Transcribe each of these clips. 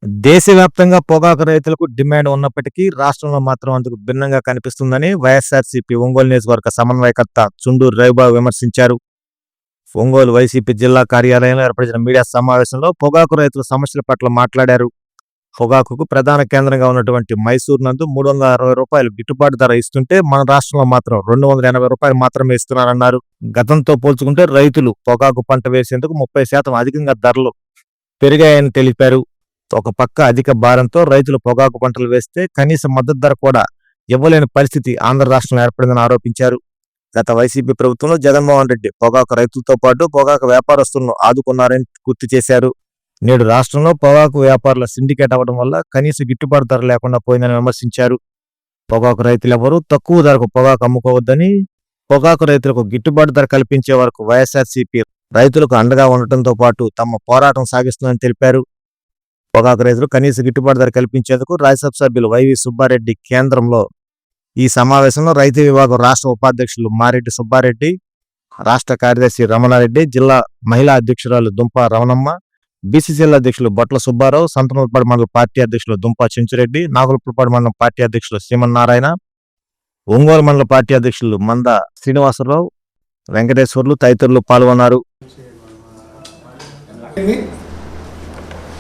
దేశవ్యాప్తంగా పొగాకు రైతులకు డిమాండ్ ఉన్నప్పటికీ రాష్ట్రంలో మాత్రం అందుకు భిన్నంగా కనిపిస్తుందని వైఎస్ఆర్సీపీ ఒంగోలు నియోజకవర్గ సమన్వయకర్త చుండూరు రవిబాబు విమర్శించారు. ఒంగోలు వైసీపీ జిల్లా కార్యాలయంలో ఏర్పడిన మీడియా సమావేశంలో పొగాకు రైతుల సమస్యల పట్ల మాట్లాడారు. పొగాకుకు ప్రధాన కేంద్రంగా ఉన్నటువంటి మైసూరు నందు 360 రూపాయలు గిట్టుబాటు ధర ఇస్తుంటే మన రాష్ట్రంలో మాత్రం 280 రూపాయలు మాత్రమే ఇస్తున్నారన్నారు. గతంతో పోల్చుకుంటే రైతులు పొగాకు పంట వేసేందుకు 30% అధికంగా ధరలు పెరిగాయని తెలిపారు. ఒక పక్క అధిక భారంతో రైతులు పొగాకు పంటలు వేస్తే కనీస మద్దతు ధర కూడా ఇవ్వలేని పరిస్థితి ఆంధ్ర రాష్ట్రంలో ఏర్పడిందని ఆరోపించారు. గత వైసీపీ ప్రభుత్వంలో జగన్మోహన్ రెడ్డి పొగాకు రైతులతో పాటు పొగాకు వ్యాపారస్తులను ఆదుకున్నారని గుర్తు చేశారు. నేడు రాష్ట్రంలో పొగాకు వ్యాపారుల సిండికేట్ అవ్వడం వల్ల కనీస గిట్టుబాటు ధర లేకుండా పోయిందని విమర్శించారు. పొగాకు రైతులెవరూ తక్కువ ధరకు పొగాకు అమ్ముకోవద్దని, పొగాకు రైతులకు గిట్టుబాటు ధర కల్పించే వరకు వైఎస్ఆర్సీపీ రైతులకు అండగా ఉండటంతో పాటు తమ పోరాటం సాగిస్తుందని తెలిపారు. పొగాకు రైతులు కనీస గిట్టుబాటు ధర కల్పించేందుకు రాజ్యసభ సభ్యులు వైవి సుబ్బారెడ్డి కేంద్రంలో ఈ సమావేశంలో రైతు విభాగం రాష్ట్ర ఉపాధ్యక్షులు మారెడ్డి సుబ్బారెడ్డి, రాష్ట్ర కార్యదర్శి రమణారెడ్డి, జిల్లా మహిళా అధ్యక్షురాలు దుంప రమణమ్మ, బీసీసీఎల్ అధ్యక్షులు బొట్ల సుబ్బారావు, సంతనూరుపాడు మండల పార్టీ అధ్యక్షులు దుంప చెంచురెడ్డి, నాగులపురపాడు మండలం పార్టీ అధ్యక్షులు శ్రీమన్నారాయణ, ఒంగోలు మండల పార్టీ అధ్యక్షులు మంద శ్రీనివాసరావు, వెంకటేశ్వర్లు తదితరులు పాల్గొన్నారు.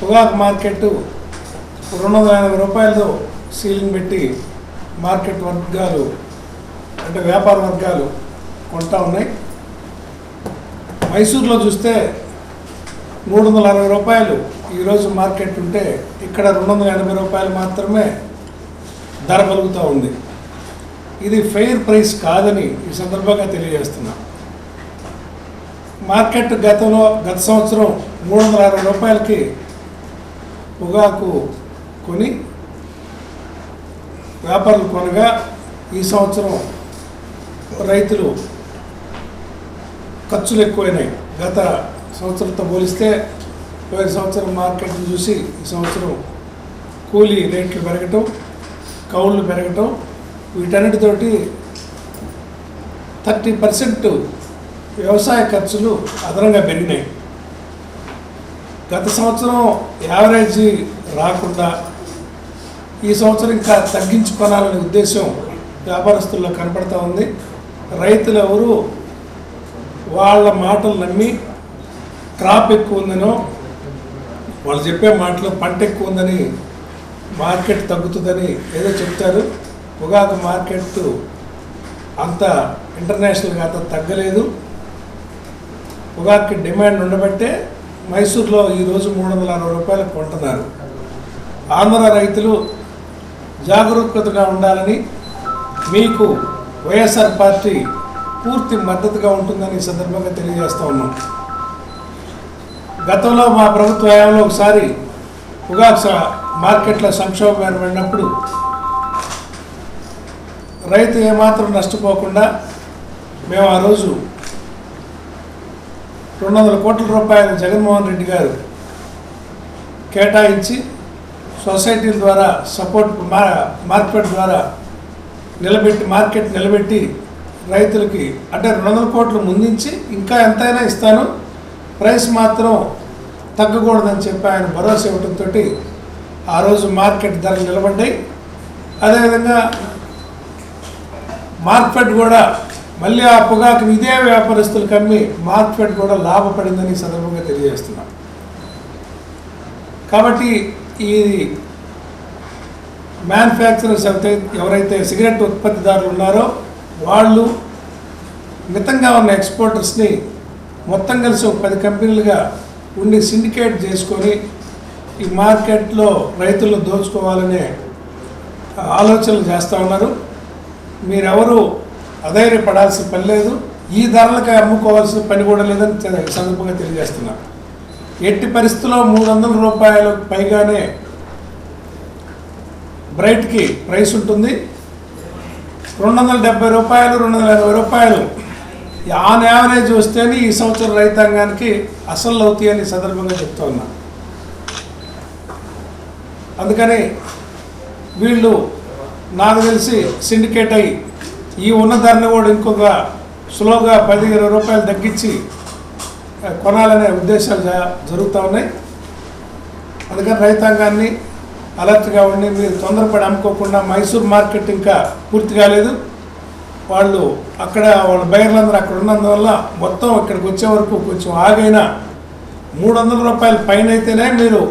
పొగాకు మార్కెట్ 280 రూపాయలతో సీలింగ్ పెట్టి మార్కెట్ వర్గాలు అంటే వ్యాపార వర్గాలు కొంటా ఉన్నాయి. మైసూరులో చూస్తే 360 రూపాయలు ఈరోజు మార్కెట్ ఉంటే ఇక్కడ 280 రూపాయలు మాత్రమే ధర పలుకుతూ ఉంది. ఇది ఫెయిర్ ప్రైస్ కాదని ఈ సందర్భంగా తెలియజేస్తున్నా. మార్కెట్ గత సంవత్సరం 360 రూపాయలకి పొగాకు కొని వ్యాపారులు కొనగా ఈ సంవత్సరం రైతులు ఖర్చులు ఎక్కువైనాయి. గత సంవత్సరంతో పోలిస్తే పోయిన సంవత్సరం మార్కెట్ని చూసి ఈ సంవత్సరం కూలీ రేట్లు పెరగటం, కౌళ్ళు పెరగటం, వీటన్నిటితోటి 30% వ్యవసాయ ఖర్చులు అదనంగా పెరిగినాయి. గత సంవత్సరం యావరేజ్ రాకుండా ఈ సంవత్సరం ఇంకా తగ్గించుకోవాలనే ఉద్దేశం వ్యాపారస్తుల్లో కనపడతా ఉంది. రైతులు ఎవరు వాళ్ళ మాటలు నమ్మి క్రాప్ ఎక్కువ ఉందనో, వాళ్ళు చెప్పే మాటలు పంట ఎక్కువ ఉందని, మార్కెట్ తగ్గుతుందని ఏదో చెప్తారు. పొగాకు మార్కెట్ అంత ఇంటర్నేషనల్గా అంత తగ్గలేదు. పొగాకు డిమాండ్ ఉండబట్టే మైసూరులో ఈరోజు 360 రూపాయలకు కొంటున్నారు. ఆంధ్ర రైతులు జాగరూకతగా ఉండాలని మీకు వైఎస్ఆర్ పార్టీ పూర్తి మద్దతుగా ఉంటుందని ఈ సందర్భంగా తెలియజేస్తూ ఉన్నాం. గతంలో మా ప్రభుత్వ హయాంలో ఒకసారి పొగాకు మార్కెట్లో సంక్షోభం ఏర్పడినప్పుడు రైతు ఏమాత్రం నష్టపోకుండా మేము ఆ రోజు 200 కోట్ల రూపాయలు జగన్మోహన్ రెడ్డి గారు కేటాయించి సొసైటీల ద్వారా సపోర్ట్ మార్కెట్ ద్వారా మార్కెట్ నిలబెట్టి రైతులకి అంటే 200 కోట్లు ముందుంచి ఇంకా ఎంతైనా ఇస్తాను, ప్రైస్ మాత్రం తగ్గకూడదని చెప్పి ఆయన భరోసా ఇవ్వడంతో ఆ రోజు మార్కెట్ ధరలు నిలబడ్డాయి. అదేవిధంగా మార్కెట్ కూడా మళ్ళీ ఆ పొగాకు ఇదే వ్యాపారస్తులకు అమ్మి మార్కెట్ కూడా లాభపడిందని ఈ సందర్భంగా తెలియజేస్తున్నాం. కాబట్టి ఈ మ్యానుఫ్యాక్చరర్స్ ఎవరైతే సిగరెట్ ఉత్పత్తిదారులు ఉన్నారో వాళ్ళు మితంగా ఉన్న ఎక్స్పోర్టర్స్ని మొత్తం కలిసి ఒక 10 కంపెనీలుగా ఉండి సిండికేట్ చేసుకొని ఈ మార్కెట్లో రైతులను దోచుకోవాలనే ఆలోచనలు చేస్తూ ఉన్నారు. మీరెవరు అధైర్యపడాల్సిన పని లేదు, ఈ ధరలకు అమ్ముకోవాల్సిన పని కూడా లేదని సందర్భంగా తెలియజేస్తున్నారు. ఎట్టి పరిస్థితుల్లో 300 రూపాయలు పైగానే బ్రైట్కి ప్రైస్ ఉంటుంది. 270 రూపాయలు 280 రూపాయలు ఆన్ యావరేజ్ వస్తేనే ఈ సంవత్సరం రైతాంగానికి అసలు అవుతాయని సందర్భంగా చెప్తా ఉన్నా. అందుకని వీళ్ళు నాకు తెలిసి సిండికేట్ అయ్యి ఈ ఉన్న ధరని కూడా ఇంకొక స్లోగా 10-20 రూపాయలు తగ్గించి కొనాలనే ఉద్దేశాలు జరుగుతూ ఉన్నాయి. అందుకని రైతాంగాన్ని అలర్ట్గా ఉండి మీరు తొందరపడి అమ్ముకోకుండా మైసూర్ మార్కెట్ ఇంకా పూర్తి కాలేదు. వాళ్ళు వాళ్ళ బయర్లందరూ అక్కడ ఉన్నందువల్ల మొత్తం ఇక్కడికి వచ్చే వరకు కొంచెం ఆగైనా 300 రూపాయల పైన అయితేనే మీరు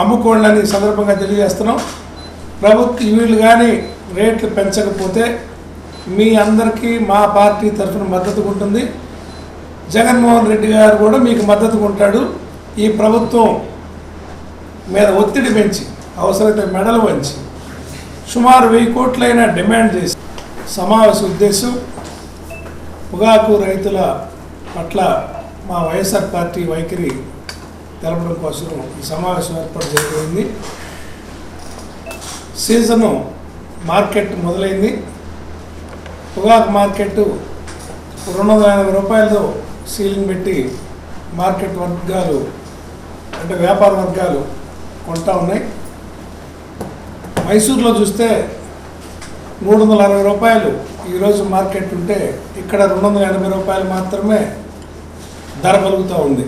అమ్ముకోండి అని సందర్భంగా తెలియజేస్తున్నాం. ప్రభుత్వం వీళ్ళు కానీ రేట్లు పెంచకపోతే మీ అందరికీ మా పార్టీ తరఫున మద్దతుగా ఉంటుంది. జగన్మోహన్ రెడ్డి గారు కూడా మీకు మద్దతుగా ఉంటాడు. ఈ ప్రభుత్వం మీద ఒత్తిడి పెంచి అవసరమైతే మెడలు వంచి సుమారు 1000 కోట్లైనా డిమాండ్ చేసి సమావేశ ఉద్దేశం పొగాకు రైతుల పట్ల మా వైఎస్ఆర్ పార్టీ వైఖరి తెలపడం కోసం ఈ సమావేశం ఏర్పాటు జరిగింది. సీజను మార్కెట్ మొదలైంది. పొగాకు మార్కెట్ 280 రూపాయలతో సీలింగ్ పెట్టి మార్కెట్ వర్గాలు అంటే వ్యాపార వర్గాలు కొంటా ఉన్నాయి. మైసూర్లో చూస్తే 360 రూపాయలు ఈరోజు మార్కెట్ ఉంటే ఇక్కడ 280 రూపాయలు మాత్రమే ధర పలుకుతూ ఉంది.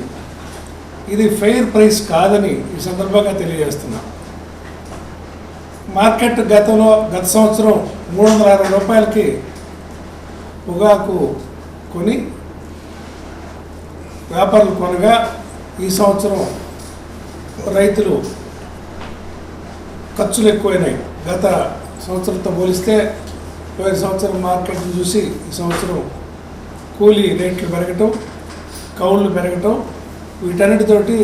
ఇది ఫెయిర్ ప్రైస్ కాదని ఈ సందర్భంగా తెలియజేస్తున్నా. మార్కెట్ గత సంవత్సరం 360 రూపాయలకి పొగాకు కొని వ్యాపారులు కొనగా ఈ సంవత్సరం రైతులు ఖర్చులు ఎక్కువైనాయి. గత సంవత్సరంతో పోలిస్తే పోయిన సంవత్సరం మార్కెట్ని చూసి ఈ సంవత్సరం కూలీ రేట్లు పెరగటం, కౌళ్ళు పెరగటం, వీటన్నిటితోటి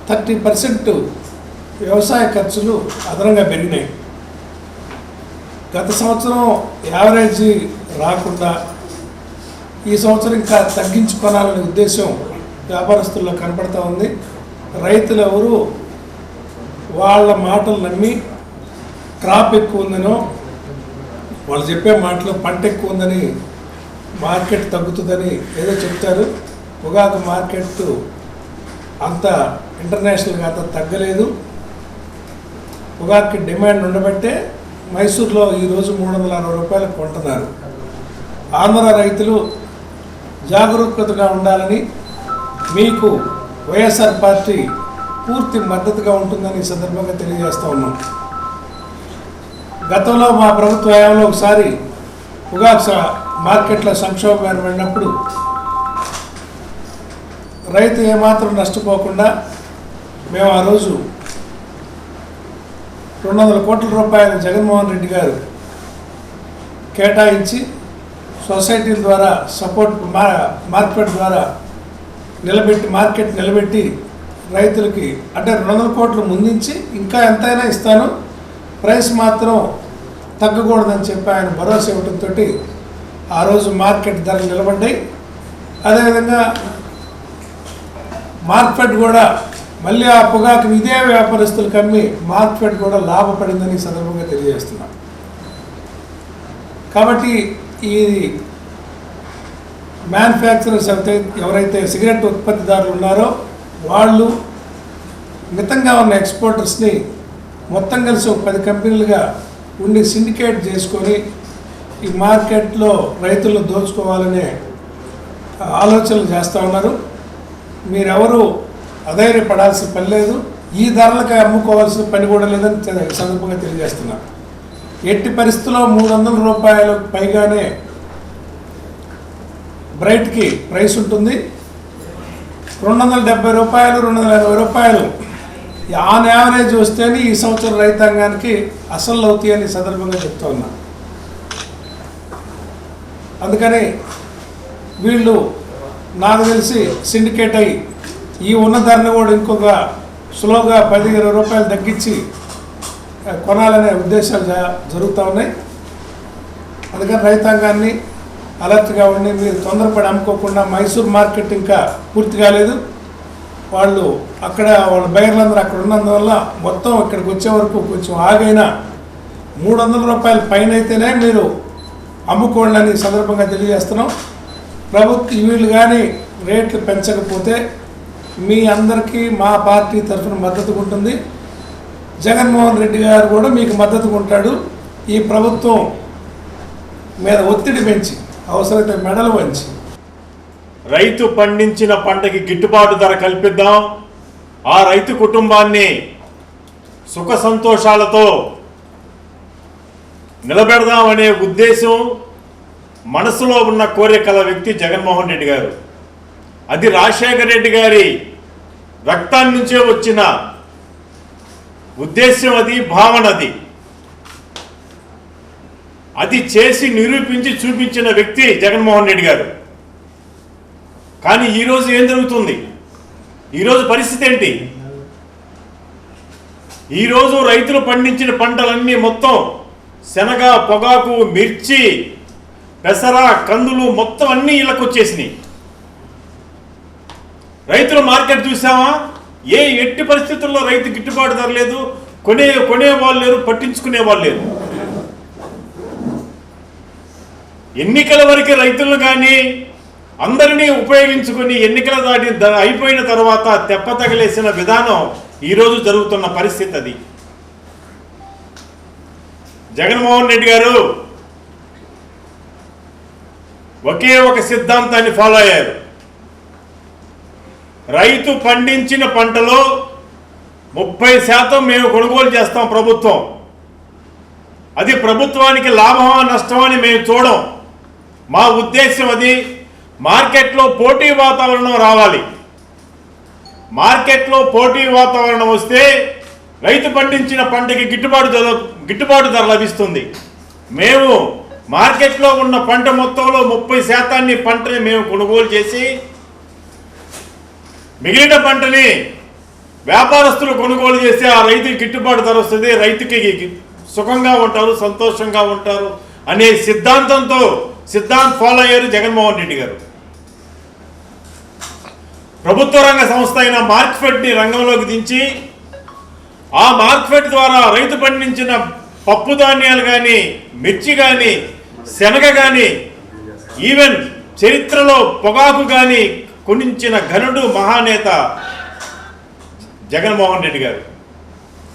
30% వ్యవసాయ ఖర్చులు అదనంగా పెరిగినాయి. గత సంవత్సరం యావరేజీ రాకుండా ఈ సంవత్సరం ఇంకా తగ్గించుకోవాలనే ఉద్దేశం వ్యాపారస్తుల్లో కనపడతా ఉంది. రైతులు ఎవరు వాళ్ళ మాటలు నమ్మి క్రాప్ ఎక్కువ ఉందనో వాళ్ళు చెప్పే మాటలు పంట ఎక్కువ ఉందని మార్కెట్ తగ్గుతుందని ఏదో చెప్తారు. పొగాకు మార్కెట్ అంత ఇంటర్నేషనల్గా అంత తగ్గలేదు. పొగాకు డిమాండ్ ఉండబట్టే మైసూర్లో ఈరోజు 360 రూపాయలకు కొంటున్నారు. ఆంధ్ర రైతులు జాగరూకతగా ఉండాలని మీకు వైఎస్ఆర్ పార్టీ పూర్తి మద్దతుగా ఉంటుందని ఈ సందర్భంగా తెలియజేస్తూ ఉన్నాం. గతంలో మా ప్రభుత్వ హయాంలో ఒకసారి పొగాకు మార్కెట్లో సంక్షోభం ఏర్పడినప్పుడు రైతు ఏమాత్రం నష్టపోకుండా మేము ఆ రోజు 200 కోట్ల రూపాయలు జగన్మోహన్ రెడ్డి గారు కేటాయించి సొసైటీల ద్వారా సపోర్ట్ మార్కెట్ ద్వారా మార్కెట్ నిలబెట్టి రైతులకి అంటే 200 కోట్లు ముందుంచి ఇంకా ఎంతైనా ఇస్తాను, ప్రైస్ మాత్రం తగ్గకూడదని చెప్పి ఆయన భరోసా ఇవ్వడంతో ఆ రోజు మార్కెట్ ధరలు నిలబడ్డాయి. అదేవిధంగా మార్కెట్ కూడా మళ్ళీ ఆ పొగాకు ఇదే వ్యాపారస్తులకు అమ్మి మార్కెట్ కూడా లాభపడిందని ఈ సందర్భంగా తెలియజేస్తున్నాం. కాబట్టి ఈ మ్యానుఫ్యాక్చరర్స్ ఎవరైతే సిగరెట్ ఉత్పత్తిదారులు ఉన్నారో వాళ్ళు మితంగా ఉన్న ఎక్స్పోర్టర్స్ని మొత్తం కలిసి ఒక 10 కంపెనీలుగా ఉండి సిండికేట్ చేసుకొని ఈ మార్కెట్లో రైతులను దోచుకోవాలనే ఆలోచనలు చేస్తూ ఉన్నారు. మీరెవరు అధైర్యపడాల్సిన పని లేదు. ఈ ధరలకు అమ్ముకోవాల్సిన పని కూడా లేదని సందర్భంగా తెలియజేస్తున్నారు. ఎట్టి పరిస్థితుల్లో 300 రూపాయలు పైగానే బ్రైట్కి ప్రైస్ ఉంటుంది. 270 రూపాయలు 280 రూపాయలు ఆన్ యావరేజ్ వస్తేనే ఈ సంవత్సరం రైతాంగానికి అసలు అవుతాయని సందర్భంగా చెప్తా ఉన్నా. అందుకని వీళ్ళు నాకు తెలిసి సిండికేట్ అయ్యి ఈ ఉన్న ధరని కూడా ఇంకొక స్లోగా 10-20 రూపాయలు తగ్గించి కొనాలనే ఉద్దేశాలు జరుగుతూ ఉన్నాయి. అందుకని రైతాంగాన్ని అలర్ట్గా ఉండి మీరు తొందరపడి అమ్ముకోకుండా మైసూర్ మార్కెట్ ఇంకా పూర్తి కాలేదు. వాళ్ళ బయర్లందరూ అక్కడ ఉన్నందువల్ల మొత్తం ఇక్కడికి వచ్చే వరకు కొంచెం ఆగైనా 300 రూపాయల పైన అయితేనే మీరు అమ్ముకోండి అని సందర్భంగా తెలియజేస్తున్నాం. ప్రభుత్వం వీళ్ళు కానీ రేట్లు పెంచకపోతే మీ అందరికీ మా పార్టీ తరఫున మద్దతుగా ఉంటుంది. జగన్మోహన్ రెడ్డి గారు కూడా మీకు మద్దతుగా ఉంటాడు. ఈ ప్రభుత్వం మీద ఒత్తిడి పెంచి అవసరమైతే మెడలు వంచి రైతు పండించిన పంటకి గిట్టుబాటు ధర కల్పిద్దాం. ఆ రైతు కుటుంబాన్ని సుఖ సంతోషాలతో నిలబెడదామనే ఉద్దేశం మనసులో ఉన్న కోరికల వ్యక్తి జగన్మోహన్ రెడ్డి గారు. అది రాజశేఖర రెడ్డి గారి రక్తాన్ని నుంచే వచ్చిన ఉద్దేశం, అది భావన, అది చేసి నిరూపించి చూపించిన వ్యక్తి జగన్మోహన్ రెడ్డి గారు. కానీ ఈరోజు ఏం జరుగుతుంది? ఈరోజు పరిస్థితి ఏంటి? ఈరోజు రైతులు పండించిన పంటలన్నీ మొత్తం శనగ, పొగాకు, మిర్చి, పెసర, కందులు మొత్తం అన్నీ ఇళ్ళకు వచ్చేసినాయి. రైతుల మార్కెట్ చూసామా? ఎట్టి పరిస్థితుల్లో రైతు గిట్టుబాటు ధర లేదు, కొనేవాళ్ళు లేరు, పట్టించుకునే వాళ్ళు లేరు. ఎన్నికల వరకు రైతులను కానీ అందరినీ ఉపయోగించుకొని ఎన్నికల అయిపోయిన తర్వాత తెప్ప తగిలేసిన విధానం ఈరోజు జరుగుతున్న పరిస్థితి అది. జగన్మోహన్ రెడ్డి గారు ఒకే ఒక సిద్ధాంతాన్ని ఫాలో అయ్యారు. రైతు పండించిన పంటలో 30% మేము కొనుగోలు చేస్తాం ప్రభుత్వం. అది ప్రభుత్వానికి లాభమా నష్టమా అని మేము చూడం. మా ఉద్దేశం అది. మార్కెట్లో పోటీ వాతావరణం రావాలి. మార్కెట్లో పోటీ వాతావరణం వస్తే రైతు పండించిన పంటకి గిట్టుబాటు ధర లభిస్తుంది. మేము మార్కెట్లో ఉన్న పంట మొత్తంలో 30% పంటని మేము కొనుగోలు చేసి మిగిలిన పంటని వ్యాపారస్తులు కొనుగోలు చేసి ఆ రైతుకి గిట్టుబాటు ధర వస్తుంది, రైతుకి సుఖంగా ఉంటారు, సంతోషంగా ఉంటారు అనే సిద్ధాంతం ఫాలో అయ్యారు జగన్మోహన్ రెడ్డి గారు. ప్రభుత్వ రంగ సంస్థ అయిన మార్క్ఫెడ్ని రంగంలోకి దించి ఆ మార్క్ఫెడ్ ద్వారా రైతు పండించిన పప్పు ధాన్యాలు కానీ, మిర్చి కానీ, శనగ కానీ, ఈవెన్ చరిత్రలో పొగాకు కానీ కొనించిన ఘనుడు మహానేత జగన్మోహన్ రెడ్డి గారు.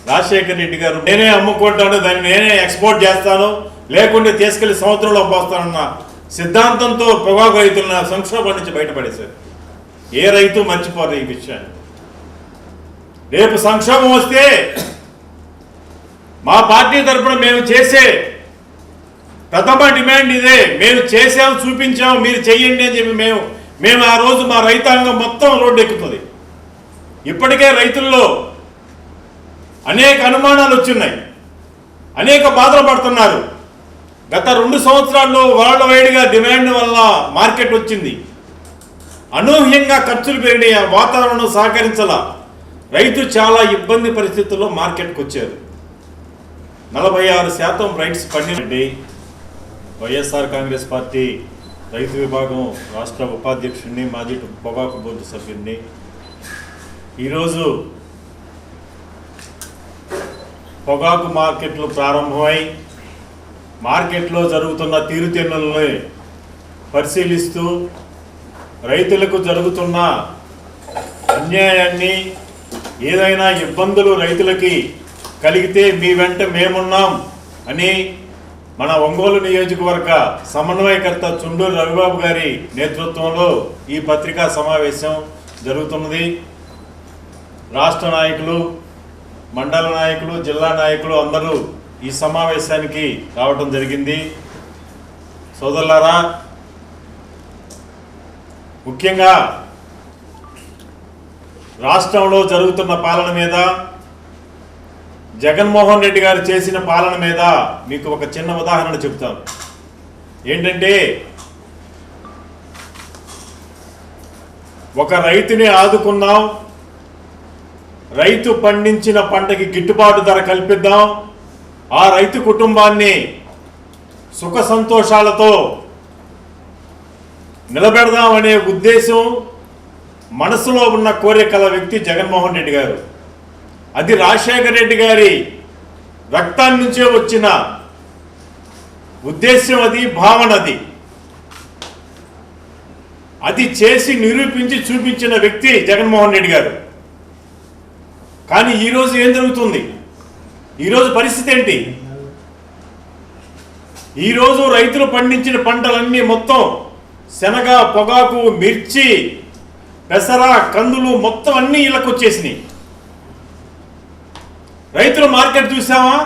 రాజశేఖర రెడ్డి గారు నేనే అమ్ముకుంటాను, దాన్ని నేనే ఎక్స్పోర్ట్ చేస్తాను, లేకుంటే తీసుకెళ్లి సముద్రంలో పోస్తానన్న సిద్ధాంతంతో పొగాకు రైతులను సంక్షోభం నుంచి బయటపడేశారు. ఏ రైతు మర్చిపోరు ఈ విషయాన్ని. రేపు సంక్షోభం వస్తే మా పార్టీ తరఫున మేము చేసే ప్రథమ డిమాండ్ ఇదే. మేము చేసాము, చూపించాము, మీరు చెయ్యండి అని చెప్పి మేము ఆ రోజు మా రైతాంగం మొత్తం రోడ్డు ఎక్కుతుంది. ఇప్పటికే రైతుల్లో అనేక అనుమానాలు వచ్చున్నాయి, అనేక బాధలు పడుతున్నారు. గత 2 సంవత్సరాల్లో వరల్డ్ వైడ్గా డిమాండ్ వల్ల మార్కెట్ వచ్చింది, అనూహ్యంగా ఖర్చులు పెరిగి వాతావరణం సహకరించాల, రైతు చాలా ఇబ్బంది పరిస్థితుల్లో మార్కెట్కి వచ్చారు. 46% రైట్స్ పండినండి. వైఎస్ఆర్ కాంగ్రెస్ పార్టీ రైతు విభాగం రాష్ట్ర ఉపాధ్యక్షుడిని, మాజీ పొగాకు బోర్డు సభ్యుడిని. ఈరోజు పొగాకు మార్కెట్లు ప్రారంభమై మార్కెట్లో జరుగుతున్న తీరుతెన్నులని పరిశీలిస్తూ రైతులకు జరుగుతున్న అన్యాయాన్ని, ఏదైనా ఇబ్బందులు రైతులకి కలిగితే మీ వెంట మేమున్నాం అని మన ఒంగోలు నియోజకవర్గ సమన్వయకర్త చుండూరు రవిబాబు గారి నేతృత్వంలో ఈ పత్రికా సమావేశం జరుగుతున్నది. రాష్ట్ర నాయకులు, మండల నాయకులు, జిల్లా నాయకులు అందరూ ఈ సమావేశానికి రావడం జరిగింది. సోదరులారా, ముఖ్యంగా రాష్ట్రంలో జరుగుతున్న పాలన మీద, జగన్మోహన్ రెడ్డి గారు చేసిన పాలన మీద మీకు ఒక చిన్న ఉదాహరణ చెప్తాను. ఏంటంటే, ఒక రైతుని ఆదుకున్నాం, రైతు పండించిన పంటకి గిట్టుబాటు ధర కల్పిద్దాం, ఆ రైతు కుటుంబాన్ని సుఖ సంతోషాలతో నిలబెడదామనే ఉద్దేశం మనసులో ఉన్న కోరికల వ్యక్తి జగన్మోహన్ రెడ్డి గారు. అది రాజశేఖర రెడ్డి గారి రక్తాన్ని నుంచే వచ్చిన ఉద్దేశం, అది భావన, అది చేసి నిరూపించి చూపించిన వ్యక్తి జగన్మోహన్ రెడ్డి గారు. కానీ ఈరోజు ఏం జరుగుతుంది? ఈరోజు పరిస్థితి ఏంటి? ఈరోజు రైతులు పండించిన పంటలన్నీ మొత్తం శనగ, పొగాకు, మిర్చి, పెసర, కందులు మొత్తం అన్నీ ఇళ్ళకు వచ్చేసినాయి. రైతుల మార్కెట్ చూసామా?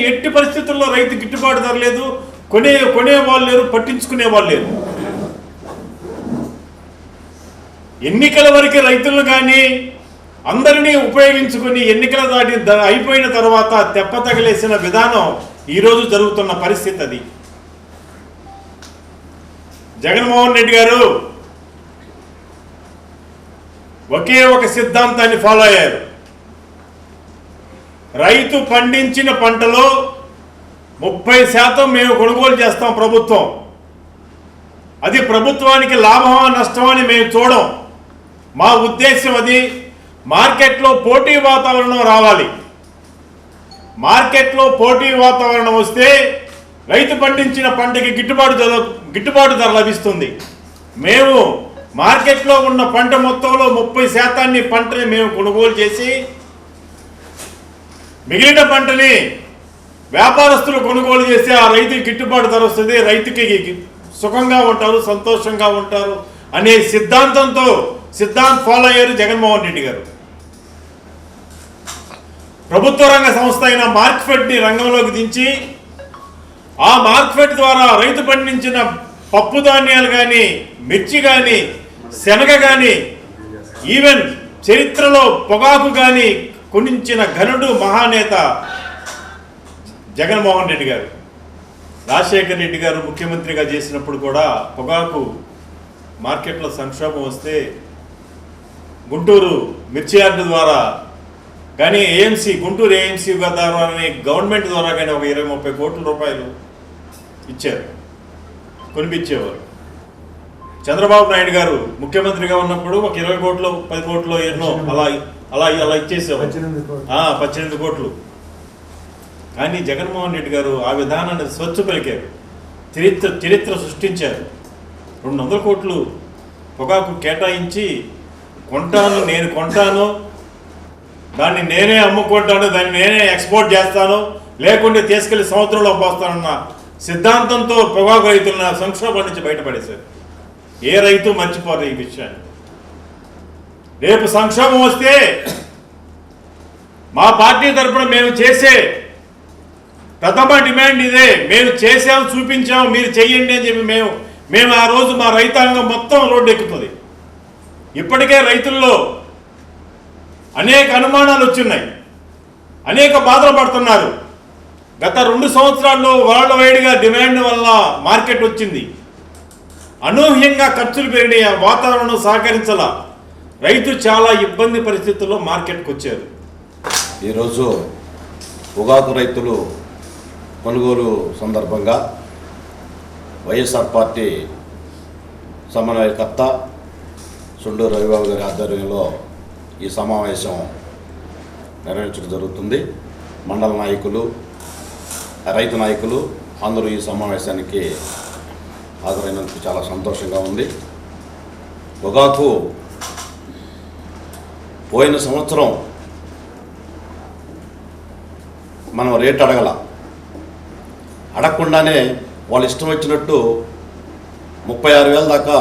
ఎట్టి పరిస్థితుల్లో రైతు గిట్టుబాటు ధర లేదు, కొనేవాళ్ళు లేరు, పట్టించుకునే వాళ్ళు లేరు. ఎన్నికల వరకు రైతులను కానీ అందరినీ ఉపయోగించుకొని ఎన్నికల అయిపోయిన తర్వాత తెప్ప తగిలేసిన విధానం ఈరోజు జరుగుతున్న పరిస్థితి అది. జగన్మోహన్ రెడ్డి గారు ఒకే ఒక సిద్ధాంతాన్ని ఫాలో అయ్యారు. రైతు పండించిన పంటలో 30% మేము కొనుగోలు చేస్తాం ప్రభుత్వం. అది ప్రభుత్వానికి లాభమా నష్టమా అని మేము చూడం. మా ఉద్దేశం అది. మార్కెట్లో పోటీ వాతావరణం రావాలి. మార్కెట్లో పోటీ వాతావరణం వస్తే రైతు పండించిన పంటకి గిట్టుబాటు ధర లభిస్తుంది. మేము మార్కెట్లో ఉన్న పంట మొత్తంలో 30% పంటని మేము కొనుగోలు చేసి మిగిలిన పంటని వ్యాపారస్తులు కొనుగోలు చేసి ఆ రైతుకి గిట్టుబాటు ధర వస్తుంది, రైతుకి సుఖంగా ఉంటారు, సంతోషంగా ఉంటారు అనే సిద్ధాంతం ఫాలో అయ్యారు జగన్మోహన్ రెడ్డి గారు. ప్రభుత్వ రంగ సంస్థ అయిన మార్క్ఫెడ్ని రంగంలోకి దించి ఆ మార్క్ఫెడ్ ద్వారా రైతు పండించిన పప్పు ధాన్యాలు కానీ, మిర్చి కానీ, శనగ కానీ, ఈవెన్ చరిత్రలో పొగాకు కానీ కొనించిన ఘనుడు మహానేత జగన్మోహన్ రెడ్డి గారు. రాజశేఖర్ రెడ్డి గారు ముఖ్యమంత్రిగా చేసినప్పుడు కూడా పొగాకు మార్కెట్లో సంక్షోభం వస్తే గుంటూరు మిర్చి యార్డు ద్వారా కానీ గుంటూరు ఏఎంసీ ద్వారా గవర్నమెంట్ ద్వారా కానీ ఒక 20-30 కోట్ల రూపాయలు ఇచ్చారు, కొనిపించేవారు. చంద్రబాబు నాయుడు గారు ముఖ్యమంత్రిగా ఉన్నప్పుడు ఒక 20 కోట్లు 10 కోట్లు ఎన్నో అలా ఇచ్చేసేవారు, 18 కోట్లు. కానీ జగన్మోహన్ రెడ్డి గారు ఆ విధానాన్ని స్వచ్ఛ పలికారు, చరిత్ర సృష్టించారు. 200 కోట్లు పొగాకు కేటాయించి నేను కొంటాను, దాన్ని నేనే అమ్ముకుంటాను, దాన్ని నేనే ఎక్స్పోర్ట్ చేస్తాను, లేకుంటే తీసుకెళ్లి సముద్రంలో పోస్తానన్న సిద్ధాంతంతో పొగాకు రైతులను సంక్షోభం నుంచి బయటపడేశారు. ఏ రైతు మర్చిపోరు ఈ విషయాన్ని. రేపు సంక్షోభం వస్తే మా పార్టీ తరఫున మేము చేసే ప్రథమ డిమాండ్ ఇదే. మేము చేసాము, చూపించాము, మీరు చెయ్యండి అని చెప్పి మేము ఆ రోజు మా రైతాంగం మొత్తం రోడ్డు ఎక్కుతుంది. ఇప్పటికే రైతుల్లో అనేక అనుమానాలు వచ్చున్నాయి, అనేక బాధలు పడుతున్నారు. గత 2 సంవత్సరాల్లో వరల్డ్ వైడ్గా డిమాండ్ వల్ల మార్కెట్ వచ్చింది, అనూహ్యంగా ఖర్చులు పెరిగినాయి, వాతావరణం సహకరించాల, రైతు చాలా ఇబ్బంది పరిస్థితుల్లో మార్కెట్కి వచ్చారు. ఈరోజు పొగాకు రైతులు కొనుగోలు సందర్భంగా వైఎస్ఆర్ పార్టీ సమన్వయకర్త చుండూరు రవిబాబు గారి ఆధ్వర్యంలో ఈ సమావేశం నిర్వహించడం జరుగుతుంది. మండల నాయకులు, రైతు నాయకులు అందరూ ఈ సమావేశానికి హాజరైనందుకు చాలా సంతోషంగా ఉంది. పొగాకు పోయిన సంవత్సరం మనం రేట్ అడగకుండానే వాళ్ళు ఇష్టం వచ్చినట్టు 36,000 దాకా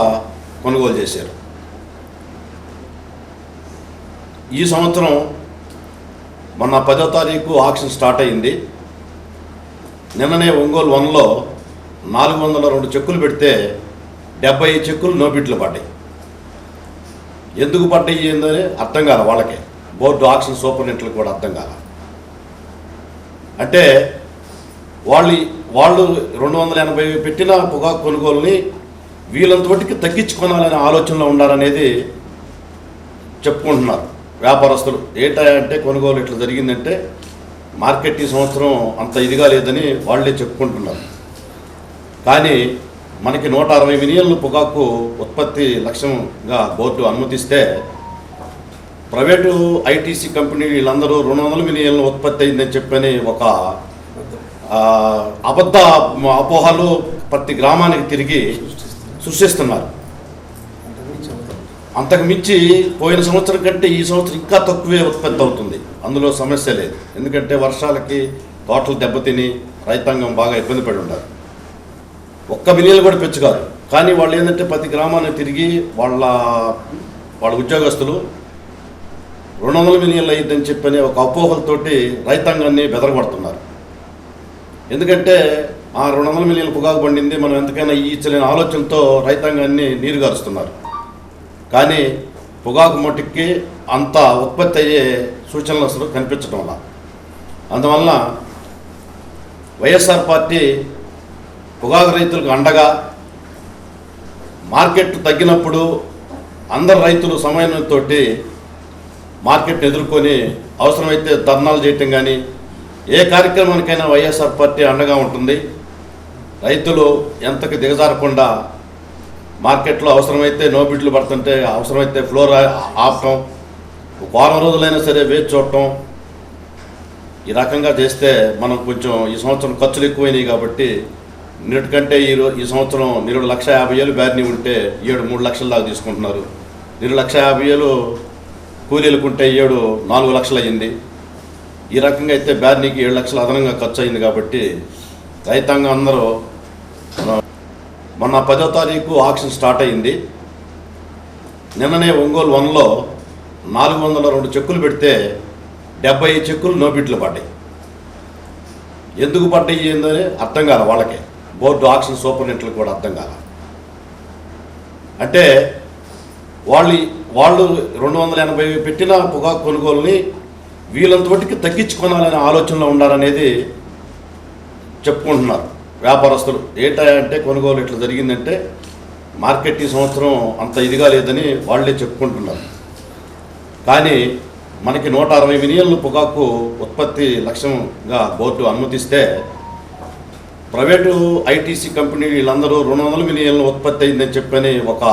కొనుగోలు చేశారు. ఈ సంవత్సరం మొన్న 10వ తారీఖు ఆక్షన్ స్టార్ట్ అయింది. నిన్ననే ఒంగోలు 1లో 402 చెక్కులు పెడితే 70 చెక్కులు నోబిట్లు పడ్డాయి. ఎందుకు పడ్డాయి ఏందని అర్థం కాల వాళ్ళకే, బోర్డు ఆక్షన్ సూపరింటెండెంట్లకు కూడా అర్థం కాల. అంటే వాళ్ళు 280 పెట్టిన పొగాకు కొనుగోలుని వీళ్ళంతటికి తగ్గించుకోవాలనే ఆలోచనలో ఉండాలనేది చెప్పుకుంటున్నారు వ్యాపారస్తులు. ఏంటంటే కొనుగోలు ఇట్లా జరిగిందంటే మార్కెట్ ఈ సంవత్సరం అంత ఇదిగా లేదని వాళ్ళే చెప్పుకుంటున్నారు. కానీ మనకి 160 మిలియన్లు పొగాకు ఉత్పత్తి లక్ష్యంగా బోర్డు అనుమతిస్తే ప్రైవేటు ఐటీసీ కంపెనీ వీళ్ళందరూ 200 మిలియన్లు ఉత్పత్తి అయిందని చెప్పని ఒక అబద్ధ అపోహలు ప్రతి గ్రామానికి తిరిగి సృష్టిస్తున్నారు. అంతకు మించి పోయిన సంవత్సరం కంటే ఈ సంవత్సరం ఇంకా తక్కువే ఉత్పత్తి అవుతుంది, అందులో సమస్య లేదు. ఎందుకంటే వర్షాలకి తోటలు దెబ్బతిని రైతాంగం బాగా ఇబ్బంది పడి ఉంటారు. 1 మిలియన్లు కూడా పెంచుకారు. కానీ వాళ్ళు ఏంటంటే ప్రతి గ్రామానికి తిరిగి వాళ్ళ ఉద్యోగస్తులు 200 మిలియన్లు అయ్యిద్దని చెప్పని ఒక అపోహలతోటి రైతాంగాన్ని బెదరగొడుతున్నారు. ఎందుకంటే ఆ 200 మిలియన్ల పొగాకు పండింది, మనం ఎంతకైనా ఇచ్చలేని ఆలోచనతో రైతాంగాన్ని నీరుగారుస్తున్నారు. కానీ పొగాకు మట్టుకి అంత ఉత్పత్తి అయ్యే సూచనలు అసలు కనిపించడం వల్ల, అందువల్ల వైఎస్ఆర్ పార్టీ పొగాకు రైతులకు అండగా, మార్కెట్ తగ్గినప్పుడు అందరు రైతులు సమన్వయంతో మార్కెట్ని ఎదుర్కొని అవసరమైతే ధర్నాలు చేయటం కానీ ఏ కార్యక్రమానికైనా వైఎస్ఆర్ పార్టీ అండగా ఉంటుంది. రైతులు ఎంతకు దిగజారకుండా మార్కెట్లో అవసరమైతే నో బిడ్లు పడుతుంటే అవసరమైతే ఫ్లోర్ ఆపటం, వారం రోజులైనా సరే వేచి చూడటం, ఈ రకంగా చేస్తే మనం కొంచెం ఈ సంవత్సరం ఖర్చులు ఎక్కువైనాయి కాబట్టి నిన్నటికంటే ఈ సంవత్సరం 1,50,000 బ్యారిని ఉంటే 3 లక్షల దాకా తీసుకుంటున్నారు. 1,50,000 కూలీలకు ఉంటే 4 లక్షలు అయ్యింది. ఈ రకంగా అయితే బ్యారినికి 7 లక్షలు అదనంగా ఖర్చు అయింది. కాబట్టి రైతాంగం అందరూ మొన్న 10వ తారీఖు ఆక్షన్ స్టార్ట్ అయింది. నిన్ననే ఒంగోలు 1లో 402 చెక్కులు పెడితే 70 చెక్కులు నో బిడ్లు పడ్డాయి. ఎందుకు పడ్డాయి ఏందని అర్థం కాదు వాళ్ళకే, బోర్డు ఆక్షన్ సూపరింటెండెంట్లకు కూడా అర్థం కాదు. అంటే వాళ్ళు 280 పెట్టిన పొగాకు కొనుగోలుని వీళ్ళంతటికి తగ్గించుకోవాలనే ఆలోచనలో ఉండాలనేది చెప్పుకుంటున్నారు వ్యాపారస్తులు. ఏంటంటే కొనుగోలు ఇట్లా జరిగిందంటే మార్కెట్ ఈ సంవత్సరం అంత ఇదిగా లేదని వాళ్ళే చెప్పుకుంటున్నారు. కానీ మనకి 160 మిలియన్లు పొగాకు ఉత్పత్తి లక్ష్యంగా బోర్డు అనుమతిస్తే ప్రైవేటు ఐటీసీ కంపెనీ వీళ్ళందరూ 200 మిలియన్లు ఉత్పత్తి అయిందని చెప్పని ఒక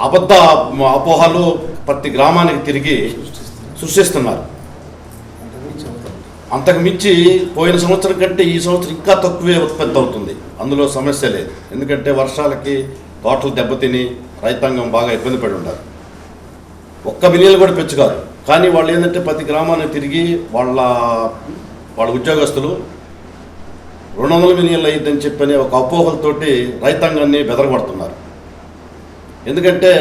అబద్ధ అపోహలు ప్రతి గ్రామానికి తిరిగి సృష్టిస్తున్నారు. అంతకు మించి పోయిన సంవత్సరం కంటే ఈ సంవత్సరం ఇంకా తక్కువే ఉత్పత్తి అవుతుంది. అందులో సమస్య లేదు. ఎందుకంటే వర్షాలకి తోటలు దెబ్బతిని రైతాంగం బాగా ఇబ్బంది పడి ఉన్నారు. 1 మిలియన్లు కూడా పెంచుకారు. కానీ వాళ్ళు ఏంటంటే ప్రతి గ్రామాన్ని తిరిగి వాళ్ళ ఉద్యోగస్తులు 200 మిలియన్లు అయ్యిద్దని చెప్పని ఒక అపోహలతోటి రైతాంగాన్ని బెదరగొడుతున్నారు. ఎందుకంటే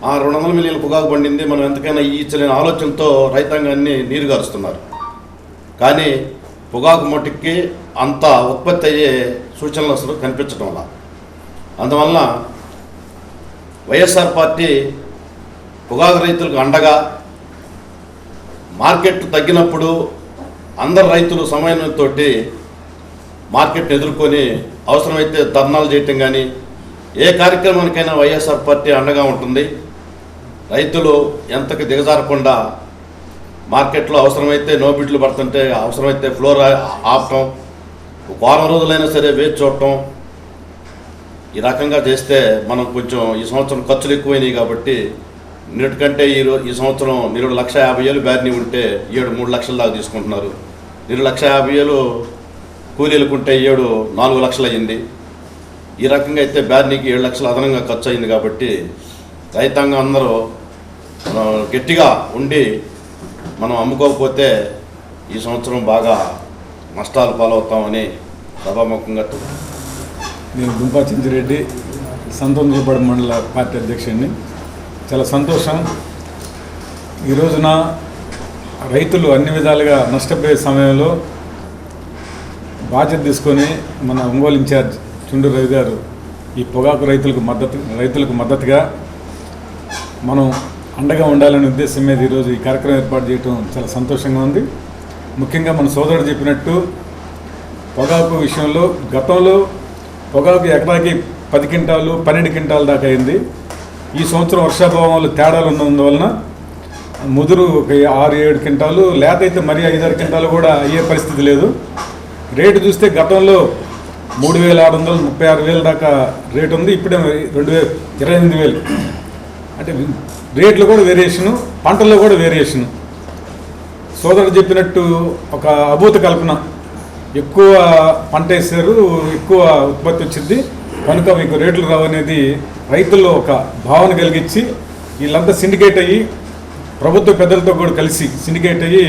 ఆ 200 మిలియన్ల పొగాకు పండింది, మనం ఎంతకైనా ఇచ్చలేని ఆలోచనతో రైతాంగాన్ని నీరుగారుస్తున్నారు. కానీ పొగాకు మట్టుకి అంత ఉత్పత్తి అయ్యే సూచనలు అసలు కనిపించడం వల్ల, అందువల్ల వైఎస్ఆర్ పార్టీ పొగాకు రైతులకు అండగా, మార్కెట్ తగ్గినప్పుడు అందరు రైతులు సమన్వయంతో మార్కెట్ని ఎదుర్కొని అవసరమైతే ధర్నాలు చేయటం కానీ ఏ కార్యక్రమానికైనా వైఎస్ఆర్ పార్టీ అండగా ఉంటుంది. రైతులు ఎంతకు దిగజారకుండా మార్కెట్లో అవసరమైతే నో బిడ్లు పడుతుంటే అవసరమైతే ఫ్లోర్ ఆపటం, వారం రోజులైనా సరే వేచి చూడటం, ఈ రకంగా చేస్తే మనం కొంచెం ఈ సంవత్సరం ఖర్చులు ఎక్కువైనాయి. కాబట్టి నిన్నటికంటే ఈ సంవత్సరం 1,50,000 బ్యారిని ఉంటే 3 లక్షల దాకా తీసుకుంటున్నారు. 1,50,000 కూలీలకు ఉంటే 4 లక్షలు అయ్యింది. ఈ రకంగా అయితే బ్యారినికి 7 లక్షలు అదనంగా ఖర్చు అయింది. కాబట్టి రైతాంగం అందరూ గట్టిగా ఉండి మనం అమ్ముకోకపోతే ఈ సంవత్సరం బాగా నష్టాలు పాలవుతామని సభాముఖంగా. నేను దుంపా చింజిరెడ్డి, సంతోషపడ మండల పార్టీ అధ్యక్షుడిని. చాలా సంతోషం. ఈ రోజున రైతులు అన్ని విధాలుగా నష్టపోయే సమయంలో బాధ్యత తీసుకొని మన ఒంగోలు ఇన్ఛార్జ్ చుండూరు రవి గారు ఈ పొగాకు రైతులకు మద్దతుగా మనం అండగా ఉండాలనే ఉద్దేశం మీద ఈరోజు ఈ కార్యక్రమం ఏర్పాటు చేయడం చాలా సంతోషంగా ఉంది. ముఖ్యంగా మన సోదరుడు చెప్పినట్టు పొగాకు విషయంలో గతంలో పొగాకు ఎకరాకి 10 క్వింటాలు 12 క్వింటాల దాకా అయింది. ఈ సంవత్సరం వర్షాభావంలో తేడాలు ఉన్నందువలన ముదురు ఒక 6-7 క్వింటాలు, లేత అయితే మరీ 5-6 క్వింటాలు కూడా అయ్యే పరిస్థితి లేదు. రేటు చూస్తే గతంలో 3,600 36,000 దాకా రేటు ఉంది. ఇప్పుడే 28,000. అంటే రేట్లు కూడా వేరియేషను, పంటల్లో కూడా వేరియేషను. సోదరుడు చెప్పినట్టు ఒక అభూత కల్పన, ఎక్కువ పంట వేసారు, ఎక్కువ ఉత్పత్తి వచ్చింది కనుక మీకు రేట్లు రావనేది రైతుల్లో ఒక భావన కలిగించి వీళ్ళంతా సిండికేట్ అయ్యి ప్రభుత్వ పెద్దలతో కూడా కలిసి సిండికేట్ అయ్యి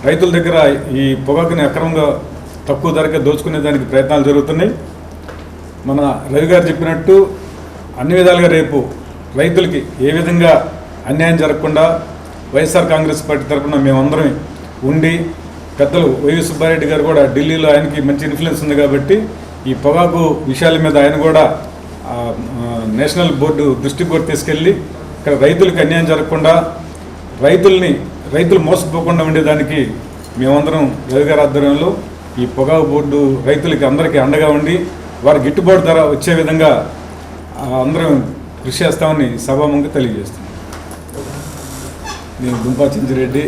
రైతుల దగ్గర ఈ పొగాకుని అక్రమంగా తక్కువ ధరకే దోచుకునే దానికి ప్రయత్నాలు జరుగుతున్నాయి. మన రవి గారు చెప్పినట్టు అన్ని విధాలుగా రేపు రైతులకి ఏ విధంగా అన్యాయం జరగకుండా వైఎస్ఆర్ కాంగ్రెస్ పార్టీ తరఫున మేమందరం ఉండి పెద్దలు వైవి సుబ్బారెడ్డి గారు కూడా ఢిల్లీలో ఆయనకి మంచి ఇన్ఫ్లుయెన్స్ ఉంది కాబట్టి ఈ పొగాకు విషయాల మీద ఆయన కూడా నేషనల్ బోర్డు దృష్టికి కూడా తీసుకెళ్ళి ఇక్కడ రైతులకు అన్యాయం జరగకుండా రైతులు మోసపోకుండా ఉండేదానికి మేమందరం రవి గారి ఆధ్వర్యంలో ఈ పొగాకు బోర్డు రైతులకి అందరికీ అండగా ఉండి వారి గిట్టుబాటు ధర వచ్చే విధంగా అందరం కృషి చేస్తామని సభాముఖంగా తెలియజేస్తున్నాం. నేను దుంపా చించిరెడ్డి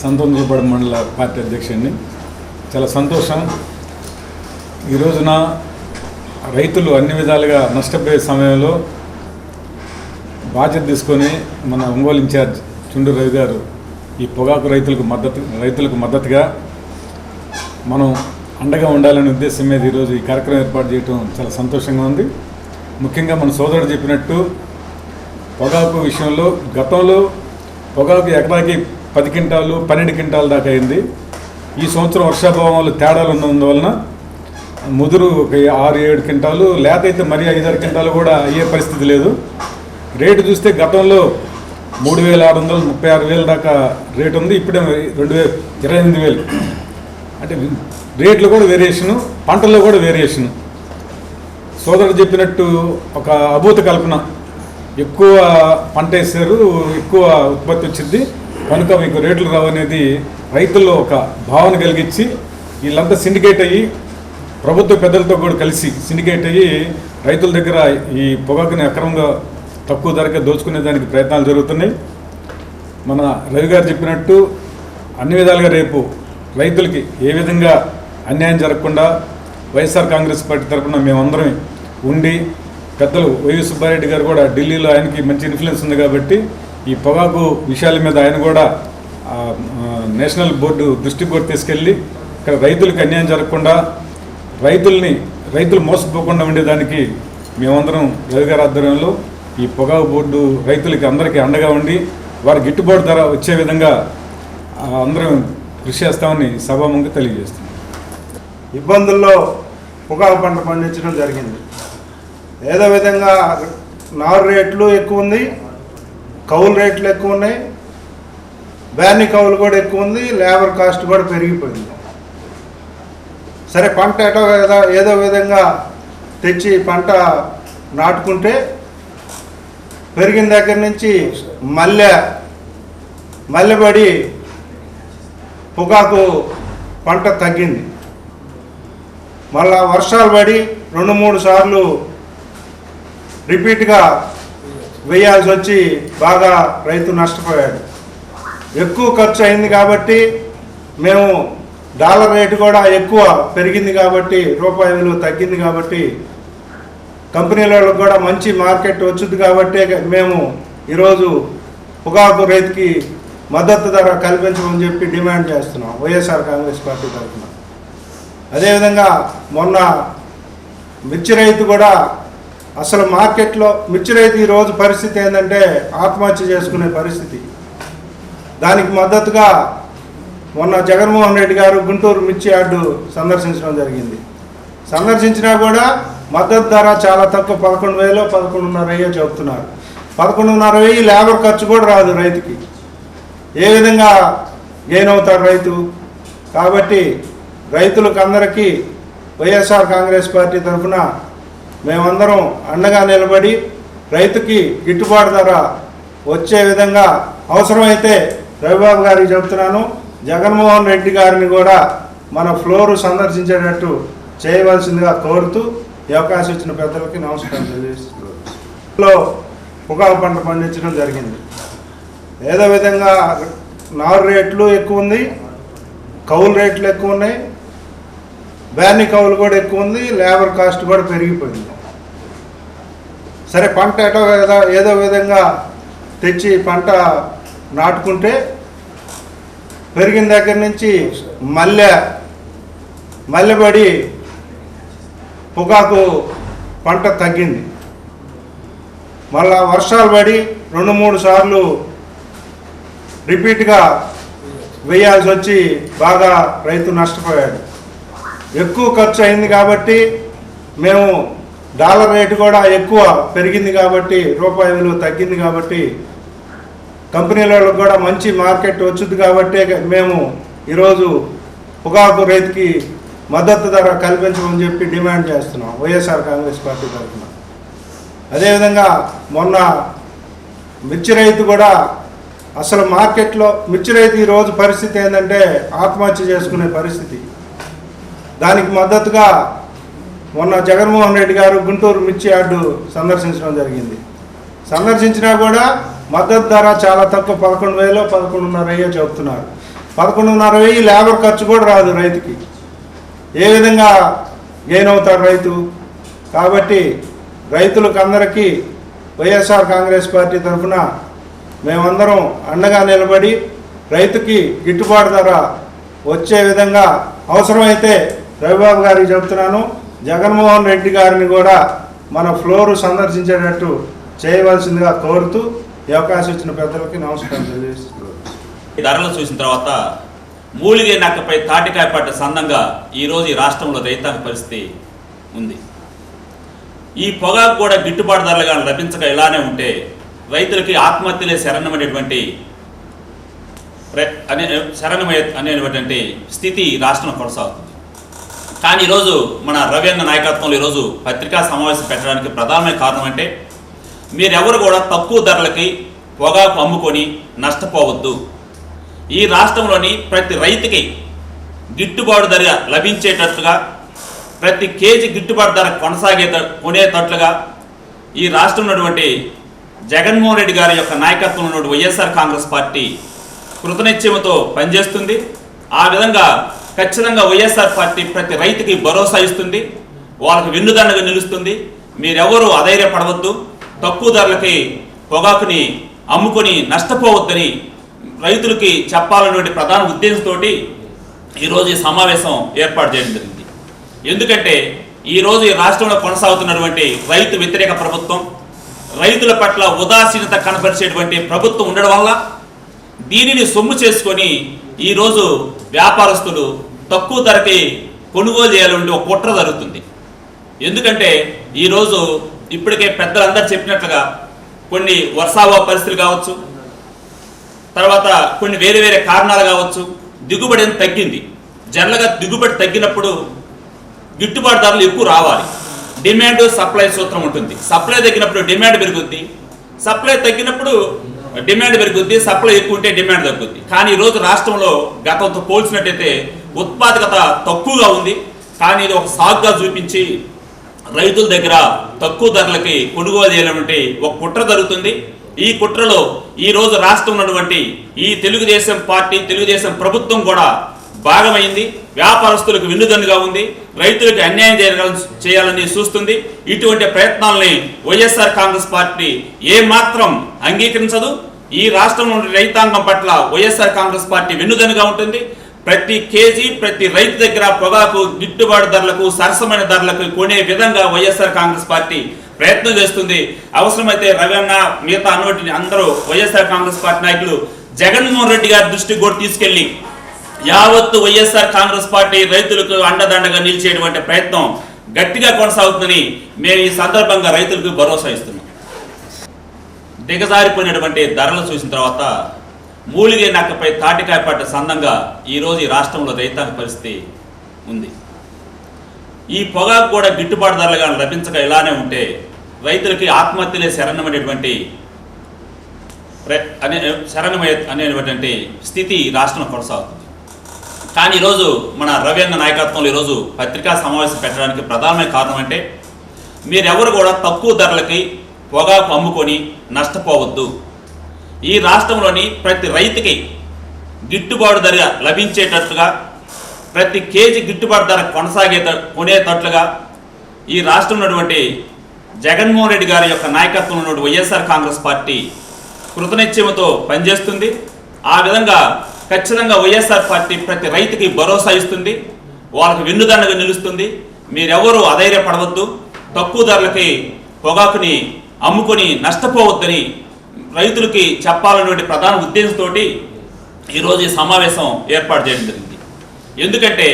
సంతోషపడ మండల పార్టీ అధ్యక్షుడిని. చాలా సంతోషం. ఈ రోజున రైతులు అన్ని విధాలుగా నష్టపోయే సమయంలో బాధ్యత తీసుకొని మన ఒంగోలు ఇన్ఛార్జ్ చుండూరు రవి గారు ఈ పొగాకు రైతులకు మద్దతుగా మనం అండగా ఉండాలనే ఉద్దేశం మీద ఈరోజు ఈ కార్యక్రమం ఏర్పాటు చేయడం చాలా సంతోషంగా ఉంది. ముఖ్యంగా మన సోదరుడు చెప్పినట్టు పొగాకు విషయంలో గతంలో పొగాకు ఎకరాకి 10 క్వింటాలు 12 క్వింటాల దాకా అయింది. ఈ సంవత్సరం వర్షాభావంలో తేడాలు ఉన్నందువలన ముదురు ఒక 6-7 క్వింటాలు, లేత అయితే మరీ 5-6 క్వింటాలు కూడా అయ్యే పరిస్థితి లేదు. రేటు చూస్తే గతంలో 3,600 36,000 దాకా రేటు ఉంది. ఇప్పుడే 28,000. అంటే రేట్లు కూడా వేరియేషను, పంటల్లో కూడా వేరియేషను. సోదరుడు చెప్పినట్టు ఒక అభూత కల్పన. ఎక్కువ పంట వేసారు, ఎక్కువ ఉత్పత్తి వచ్చింది కనుక మీకు రేట్లు రావు అనేది రైతుల్లో ఒక భావన కలిగించి వీళ్ళంతా సిండికేట్ అయ్యి ప్రభుత్వ పెద్దలతో కూడా కలిసి సిండికేట్ అయ్యి రైతుల దగ్గర ఈ పొగాకుని అక్రమంగా తక్కువ ధరకే దోచుకునే దానికి ప్రయత్నాలు జరుగుతున్నాయి. మన రవి గారు చెప్పినట్టు అన్ని విధాలుగా రేపు రైతులకి ఏ విధంగా అన్యాయం జరగకుండా వైఎస్ఆర్ కాంగ్రెస్ పార్టీ తరఫున మేమందరం ఉండి పెద్దలు వైవి సుబ్బారెడ్డి గారు కూడా ఢిల్లీలో ఆయనకి మంచి ఇన్ఫ్లుయెన్స్ ఉంది కాబట్టి ఈ పొగాకు విషయాల మీద ఆయన కూడా నేషనల్ బోర్డు దృష్టికి కూడా తీసుకెళ్ళి ఇక్కడ రైతులకు అన్యాయం జరగకుండా రైతులు మోసపోకుండా ఉండేదానికి మేమందరం రవి గారి ఆధ్వర్యంలో ఈ పొగాకు బోర్డు రైతులకి అందరికీ అండగా ఉండి వారి గిట్టుబాటు ధర వచ్చే విధంగా అందరం కృషి చేస్తామని సభాముఖంగా తెలియజేస్తున్నాం. ఇబ్బందుల్లో పొగాకు పంట పండించడం జరిగింది. ఏదో విధంగా నారు రేట్లు ఎక్కువ ఉంది, కౌలు రేట్లు ఎక్కువ ఉన్నాయి, బ్యానీ కౌలు కూడా ఎక్కువ ఉంది, లేబర్ కాస్ట్ కూడా పెరిగిపోయింది. సరే పంట ఏదో విధంగా తెచ్చి పంట నాటుకుంటే పెరిగిన దగ్గర నుంచి మల్లెబడి పొగాకు పంట తగ్గింది. మళ్ళా వర్షాలు పడి 2-3 సార్లు రిపీట్గా వేయాల్సి వచ్చి బాగా రైతు నష్టపోయాడు. ఎక్కువ ఖర్చు అయింది కాబట్టి మేము డాలర్ రేటు కూడా ఎక్కువ పెరిగింది కాబట్టి రూపాయి విలువ తగ్గింది కాబట్టి కంపెనీలకు కూడా మంచి మార్కెట్ వచ్చింది కాబట్టి మేము ఈరోజు పొగాకు రైతుకి మద్దతు ధర కల్పించమని చెప్పి డిమాండ్ చేస్తున్నాం వైఎస్ఆర్ కాంగ్రెస్ పార్టీ తరఫున. అదేవిధంగా మొన్న మిర్చి రైతు కూడా అసలు మార్కెట్లో మిర్చి రైతు ఈరోజు పరిస్థితి ఏంటంటే ఆత్మహత్య చేసుకునే పరిస్థితి. దానికి మద్దతుగా మొన్న జగన్మోహన్ రెడ్డి గారు గుంటూరు మిర్చి యార్డు సందర్శించడం జరిగింది. సందర్శించినా కూడా మద్దతు ధర చాలా తక్కువ 11,000 11,500 చెప్తున్నారు. 11,500 లేబర్ ఖర్చు కూడా రాదు రైతుకి. ఏ విధంగా గెయిన్ అవుతాడు రైతు? కాబట్టి రైతులకు అందరికీ వైఎస్ఆర్ కాంగ్రెస్ పార్టీ తరఫున మేమందరం అండగా నిలబడి రైతుకి గిట్టుబాటు ధర వచ్చే విధంగా అవసరమైతే రవిబాబు గారికి చెప్తున్నాను, జగన్మోహన్ రెడ్డి గారిని కూడా మన ఫ్లోరు సందర్శించేటట్టు చేయవలసిందిగా కోరుతూ ఈ అవకాశం ఇచ్చిన పెద్దలకి నమస్కారం తెలియజేస్తున్నాను. పొగాకు పంట పండించడం జరిగింది. ఏదో విధంగా నారు రేట్లు ఎక్కువ ఉంది, కౌలు రేట్లు ఎక్కువ ఉన్నాయి, బ్యానీ కౌలు కూడా ఎక్కువ ఉంది, లేబర్ కాస్ట్ కూడా పెరిగిపోయింది. సరే పంట ఏదో విధంగా తెచ్చి పంట నాటుకుంటే పెరిగిన దగ్గర నుంచి మల్లెబడి పొగాకు పంట తగ్గింది. మళ్ళా వర్షాలు పడి 2-3 సార్లు రిపీట్గా వేయాల్సి వచ్చి బాగా రైతు నష్టపోయాడు. ఎక్కువ ఖర్చు అయింది కాబట్టి మేము డాలర్ రేటు కూడా ఎక్కువ పెరిగింది కాబట్టి రూపాయి విలువ తగ్గింది కాబట్టి కంపెనీల వాళ్ళకు కూడా మంచి మార్కెట్ వచ్చుద్ది కాబట్టి మేము ఈరోజు పొగాకు రైతుకి మద్దతు ధర కల్పించమని చెప్పి డిమాండ్ చేస్తున్నాం వైఎస్ఆర్ కాంగ్రెస్ పార్టీ తరఫున. అదేవిధంగా మొన్న మిర్చి రైతు కూడా అసలు మార్కెట్లో మిర్చి రైతు ఈరోజు పరిస్థితి ఏంటంటే ఆత్మహత్య చేసుకునే పరిస్థితి. దానికి మద్దతుగా మొన్న జగన్మోహన్ రెడ్డి గారు గుంటూరు మిర్చి యార్డు సందర్శించడం జరిగింది. సందర్శించినా కూడా మద్దతు ధర చాలా తక్కువ, 11,000 11,500 చెప్తున్నారు. 11,500 లేబర్ ఖర్చు కూడా రాదు రైతుకి. ఏ విధంగా గెయిన్ అవుతాడు రైతు? కాబట్టి రైతులకు అందరికీ వైఎస్ఆర్ కాంగ్రెస్ పార్టీ తరఫున మేమందరం అండగా నిలబడి రైతుకి గిట్టుబాటు ధర వచ్చే విధంగా అవసరమైతే రవిబాబు గారికి చెప్తున్నాను, జగన్మోహన్ రెడ్డి గారిని కూడా మన ఫ్లోరు సందర్శించేటట్టు చేయవలసిందిగా కోరుతూ ఈ అవకాశం ఇచ్చిన పెద్దలకి నమస్కారం తెలియజేస్తున్నాను. ఈ ధరలు చూసిన తర్వాత మూలిగే నక్కపై తాటికాయ పడ్డ సందంగా ఈరోజు ఈ రాష్ట్రంలో రైతాంగ పరిస్థితి ఉంది. ఈ పొగాకు కూడా గిట్టుబాటు ధరలుగా లభించక ఇలానే ఉంటే రైతులకి ఆత్మహత్యలే శరణమైనటువంటి అనేటువంటి స్థితి రాష్ట్రంలో కొనసాగుతుంది. కానీ ఈరోజు మన రవీంద్ర నాయకత్వంలో ఈరోజు పత్రికా సమావేశం పెట్టడానికి ప్రధానమైన కారణం అంటే మీరెవరు కూడా తక్కువ ధరలకి పొగాకు అమ్ముకొని నష్టపోవద్దు. ఈ రాష్ట్రంలోని ప్రతి రైతుకి గిట్టుబాటు ధర లభించేటట్లుగా, ప్రతి కేజీ గిట్టుబాటు ధర కొనేటట్లుగా ఈ రాష్ట్రంలో ఉన్నటువంటి జగన్మోహన్ రెడ్డి గారి యొక్క నాయకత్వంలో ఉన్నటువంటి వైఎస్ఆర్ కాంగ్రెస్ పార్టీ కృతనిశ్చయంతో పనిచేస్తుంది. ఆ విధంగా ఖచ్చితంగా వైఎస్ఆర్ పార్టీ ప్రతి రైతుకి భరోసా ఇస్తుంది, వాళ్ళకి వెన్నుదన్నుగా నిలుస్తుంది. మీరెవరూ అధైర్యపడవద్దు, తక్కువ ధరలకి పొగాకుని అమ్ముకొని నష్టపోవద్దని రైతులకి చెప్పాలనే ప్రధాన ఉద్దేశంతో ఈరోజు ఈ సమావేశం ఏర్పాటు చేయడం జరిగింది. ఎందుకంటే ఈరోజు ఈ రాష్ట్రంలో కొనసాగుతున్నటువంటి రైతు వ్యతిరేక ప్రభుత్వం, రైతుల పట్ల ఉదాసీనత కనపరిచేటువంటి ప్రభుత్వం ఉండడం వల్ల దీనిని సొమ్ము చేసుకొని ఈరోజు వ్యాపారస్తులు తక్కువ ధరకి కొనుగోలు చేయాలంటే ఒక కుట్ర జరుగుతుంది. ఎందుకంటే ఈరోజు ఇప్పటికే పెద్దలందరూ చెప్పినట్లుగా కొన్ని వర్షాభావ పరిస్థితులు కావచ్చు, తర్వాత కొన్ని వేరే వేరే కారణాలు కావచ్చు, దిగుబడి తగ్గింది. జనరల్గా దిగుబడి తగ్గినప్పుడు గిట్టుబాటు ధరలు ఎక్కువ రావాలి. డిమాండ్ సప్లై సూత్రం ఉంటుంది. సప్లై తగ్గినప్పుడు డిమాండ్ పెరుగుద్ది, సప్లై తగ్గినప్పుడు డిమాండ్ పెరుగుద్ది, సప్లై ఎక్కువ ఉంటే డిమాండ్ తగ్గుద్ది. కానీ ఈరోజు రాష్ట్రంలో గతంతో పోల్చినట్టయితే ఉత్పాదకత తక్కువగా ఉంది. కానీ ఇది ఒక సాగుగా చూపించి రైతుల దగ్గర తక్కువ ధరలకి కొనుగోలు చేయాలంటే ఒక కుట్ర జరుగుతుంది. ఈ కుట్రలో ఈరోజు రాష్ట్రంలో ఉన్నటువంటి ఈ తెలుగుదేశం పార్టీ, తెలుగుదేశం ప్రభుత్వం కూడా భాగమైంది. వ్యాపారస్తులకు వెన్నుదన్నుగా ఉంది, రైతులకు అన్యాయం చేయాలని చూస్తుంది. ఇటువంటి ప్రయత్నాలని వైఎస్ఆర్ కాంగ్రెస్ పార్టీ ఏమాత్రం అంగీకరించదు. ఈ రాష్ట్రంలో రైతాంగం పట్ల వైఎస్ఆర్ కాంగ్రెస్ పార్టీ వెన్నుదన్నుగా ఉంటుంది. ప్రతి కేజీ ప్రతి రైతు దగ్గర పొగాకు గిట్టుబాటు ధరలకు, సరసమైన ధరలకు కొనే విధంగా వైఎస్ఆర్ కాంగ్రెస్ పార్టీ ప్రయత్నం చేస్తుంది. అవసరమైతే రవీణ మిగతా అందరూ వైఎస్ఆర్ కాంగ్రెస్ పార్టీ నాయకులు జగన్మోహన్ రెడ్డి గారి దృష్టికి కూడా తీసుకెళ్లి యావత్తు వైఎస్ఆర్ కాంగ్రెస్ పార్టీ రైతులకు అండదండగా నిలిచేటువంటి ప్రయత్నం గట్టిగా కొనసాగుతుందని మేము ఈ సందర్భంగా రైతులకు భరోసా ఇస్తున్నాం. దిగజారిపోయినటువంటి ధరలు చూసిన తర్వాత మూలిగే నక్కపై తాటికాయ పడ్డ సందంగా ఈరోజు ఈ రాష్ట్రంలో రైతాంగ పరిస్థితి ఉంది. ఈ పొగాకు కూడా గిట్టుబాటు ధరలుగా లభించక ఇలానే ఉంటే రైతులకి ఆత్మహత్యలే శరణమైనటువంటి స్థితి రాష్ట్రంలో కొనసాగుతుంది. కానీ ఈరోజు మన రవీంద్ర నాయకత్వంలో ఈరోజు పత్రికా సమావేశం పెట్టడానికి ప్రధానమైన కారణం అంటే మీరెవరు కూడా తక్కువ ధరలకి పొగాకు అమ్ముకొని నష్టపోవద్దు. ఈ రాష్ట్రంలోని ప్రతి రైతుకి గిట్టుబాటు ధర లభించేటట్లుగా, ప్రతి కేజీ గిట్టుబాటు ధర కొనేటట్లుగా ఈ రాష్ట్రంలో ఉన్నటువంటి జగన్మోహన్ రెడ్డి గారి యొక్క నాయకత్వంలో ఉన్నటువంటి వైఎస్ఆర్ కాంగ్రెస్ పార్టీ కృతనిశ్చయంతో పనిచేస్తుంది. ఆ విధంగా ఖచ్చితంగా వైఎస్ఆర్ పార్టీ ప్రతి రైతుకి భరోసా ఇస్తుంది, వాళ్ళకి వెన్నుదన్నుగా నిలుస్తుంది. మీరెవరూ అధైర్యపడవద్దు, తక్కువ ధరలకి పొగాకుని అమ్ముకొని నష్టపోవద్దని రైతులకి చెప్పాలనే ప్రధాన ఉద్దేశంతో ఈరోజు ఈ సమావేశం ఏర్పాటు చేయడం జరిగింది. ఎందుకంటే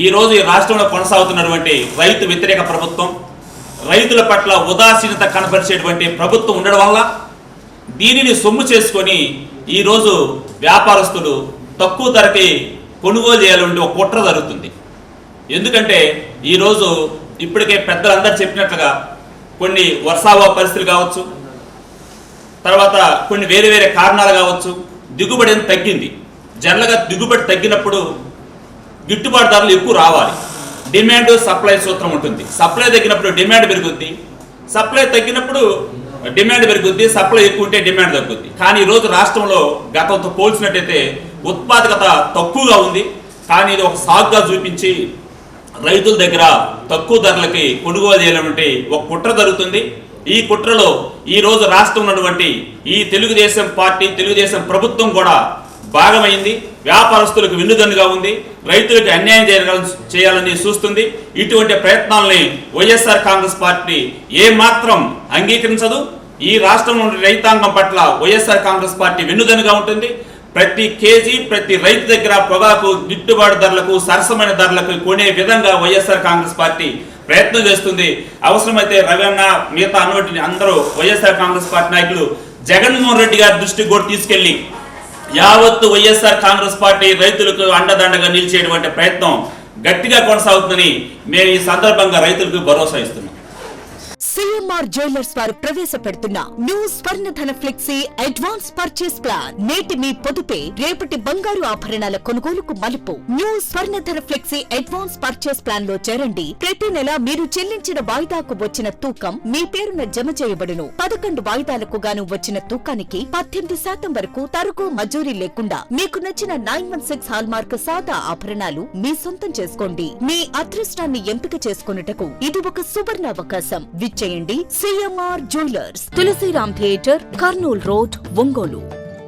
ఈరోజు ఈ రాష్ట్రంలో కొనసాగుతున్నటువంటి రైతు వ్యతిరేక ప్రభుత్వం, రైతుల పట్ల ఉదాసీనత కనపరిచేటువంటి ప్రభుత్వం ఉండడం వల్ల దీనిని సొమ్ము చేసుకొని ఈరోజు వ్యాపారస్తులు తక్కువ ధరకి కొనుగోలు చేయాలంటే ఒక కుట్ర జరుగుతుంది. ఎందుకంటే ఈరోజు ఇప్పటికే పెద్దలందరూ చెప్పినట్లుగా కొన్ని వర్షాభావ పరిస్థితులు కావచ్చు, తర్వాత కొన్ని వేరే వేరే కారణాలు కావచ్చు, దిగుబడి ఎంత తగ్గింది. జనరల్గా దిగుబడి తగ్గినప్పుడు గిట్టుబాటు ధరలు ఎక్కువ రావాలి. డిమాండ్ సప్లై సూత్రం ఉంటుంది. సప్లై తగ్గినప్పుడు డిమాండ్ పెరుగుద్ది, సప్లై తగ్గినప్పుడు డిమాండ్ పెరుగుద్ది, సప్లై ఎక్కువ ఉంటే డిమాండ్ తగ్గుద్ది. కానీ ఈరోజు రాష్ట్రంలో గతంతో పోల్చినట్టయితే ఉత్పాదకత తక్కువగా ఉంది. కానీ ఇది ఒక సాగుగా చూపించి రైతుల దగ్గర తక్కువ ధరలకి కొనుగోలు చేయాలంటే ఒక కుట్ర జరుగుతుంది. ఈ కుట్రలో ఈరోజు రాష్ట్రం ఉన్నటువంటి ఈ తెలుగుదేశం పార్టీ, తెలుగుదేశం ప్రభుత్వం కూడా భాగమైంది. వ్యాపారస్తులకు వెన్నుదన్నుగా ఉంది, రైతులకు అన్యాయం చేయాలని చూస్తుంది. ఇటువంటి ప్రయత్నాలని వైఎస్ఆర్ కాంగ్రెస్ పార్టీ ఏమాత్రం అంగీకరించదు. ఈ రాష్ట్రంలో రైతాంగం పట్ల వైఎస్ఆర్ కాంగ్రెస్ పార్టీ వెన్నుదన్నుగా ఉంటుంది. ప్రతి కేజీ ప్రతి రైతు దగ్గర పొగాకు గిట్టుబాటు ధరలకు, సరసమైన ధరలకు కొనే విధంగా వైఎస్ఆర్ కాంగ్రెస్ పార్టీ ప్రయత్నం చేస్తుంది. అవసరమైతే రవణ మిగతా అన్నవాటిని అందరూ వైఎస్ఆర్ కాంగ్రెస్ పార్టీ నాయకులు జగన్మోహన్ రెడ్డి గారి దృష్టికి కూడా తీసుకెళ్లి యావత్తు వైఎస్ఆర్ కాంగ్రెస్ పార్టీ రైతులకు అండదండగా నిలిచేటువంటి ప్రయత్నం గట్టిగా కొనసాగుతుందని మేము ఈ సందర్భంగా రైతులకు భరోసా ఇస్తున్నాం. సిఎంఆర్ జ్యువెలర్స్ వారు ప్రవేశపెడుతున్న new Swarnadhana flexi advance purchase plan. నేటి మీ పొదుపే రేపటి బంగారు ఆభరణాల కొనుగోలుకు మలుపు. New Swarnadhana flexi advance purchase plan లో చేరండి. ప్రతి నెల మీరు చెల్లించిన వాయిదాకు వచ్చిన తూకం మీ పేరున జమ చేయబడును. 11 వాయిదాలకు గాను వచ్చిన తూకానికి 18% వరకు తరుగు మజూరీ లేకుండా మీకు నచ్చిన 916 హాల్మార్క్ సాదా ఆభరణాలు మీ సొంతం చేసుకోండి. మీ అదృష్టాన్ని ఎంపిక చేసుకొనుటకు ఇది ఒక సువర్ణ అవకాశం. విచ్చేయండి CMR jewellers, Tulasiram theatre, Kurnool road, Ongole.